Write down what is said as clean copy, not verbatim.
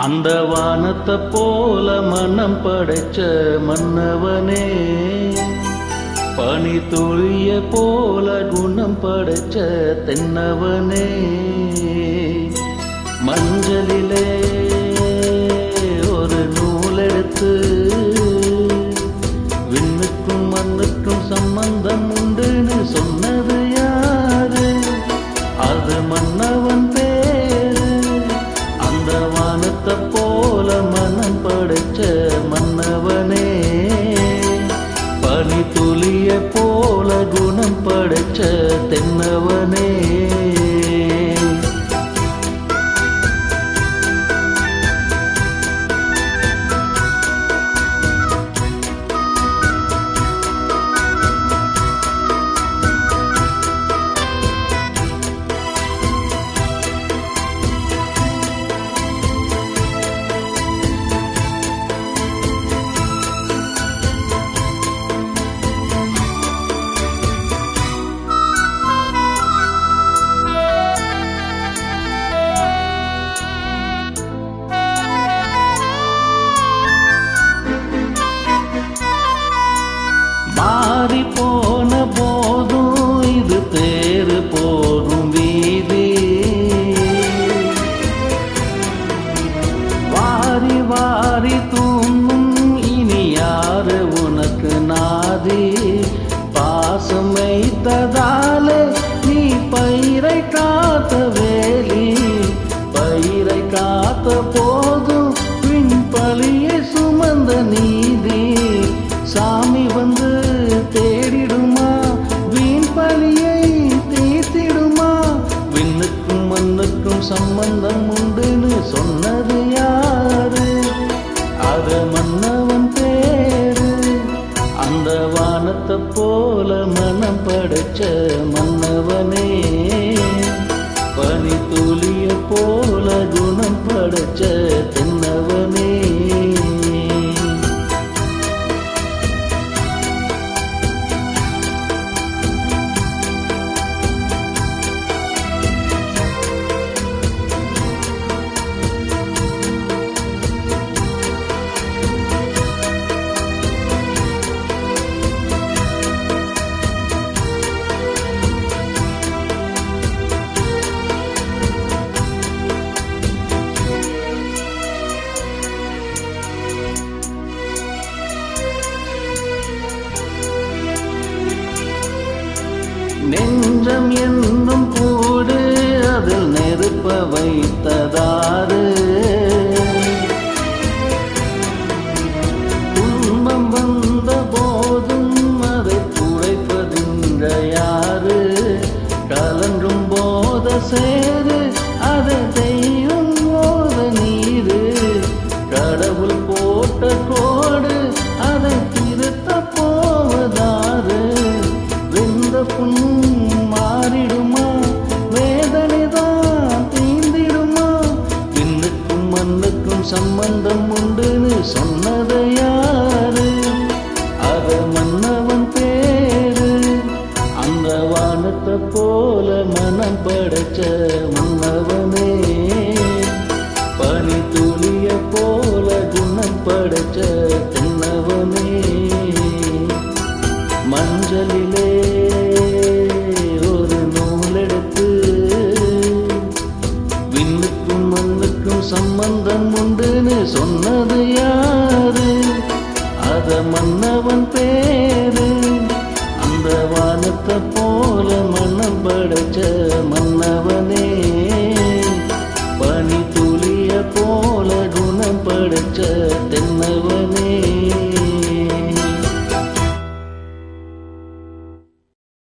அந்த வானத்தை போல மனம் படைச்ச மன்னவனே, பனி துளிய போல குணம் படைச்ச தென்னவனே, மஞ்சளிலே ஒரு நூலெடுத்து விண்ணுக்கும் மண்ணுக்கும் சம்பந்தம் உண்டுன்னு சொன்னது யாரு? அது மன்னவன் பேரு. அந்த வானத்தை போல மனம் படைச்ச மன்னவனே, பனி துளிய போல குணம் படைச்ச தென்னவனே. மாறி போன போதும் இது தேறு போகும் வீதி, வாரி வாரி தூங்கும் இனி யாரு உனக்கு நாதி? பாசம் வைத்ததாலே நீ பயிரை காத்த வேலி, பயிரை காத்த போதும் பின் பழியை சுமந்த நீதி. சாமி வந்து தேடிடுமா, வீண் பழியை தீர்த்திடுமா? விண்ணுக்கும் மண்ணுக்கும் சம்பந்தம் உண்டுன்னு சொன்னது யாரு? அத மன்னவன் பேரு. அந்த வானத்தை போல மனம் படைச்ச மன்னவனே, பனி துளிய போல குணம் படைச்ச தென்னவனே. நெஞ்சம் என்னும் கூடு அதில் நெருப்ப வைத்ததாறு? துன்பம் வந்த போதும் அதை துடைப்பதுங்க யாரு? கலங்கும் போத சேரு அதை தெய்வம் போத நீரு, கடவுள் போட்ட கோடு அதை திருத்த போவதாறு? வெந்த புண் மாறிடுமா, வேதனைதான் தீந்திடுமா? விண்ணுக்கும் மண்ணுக்கும் சம்பந்தம் உண்டுன்னு சொன்னது யாரு? அத மன்னவன் பேரு. அந்த வானத்தை போல மனம் படைச்ச மன்னவனே, பனி துளிய போல குணம் படைச்ச தென்னவனே, மஞ்சளிலே ஒரு நூலெடுத்து விண்ணுக்கும் மண்ணுக்கும் சம்பந்தம் உண்டுன்னு சொன்னது யாரு? அத மன்னவன் பேரு. அந்த வானத்தை போல மனம் படைச்ச மன்னவனே, பனி துளிய போல குணம் படைச்ச தென்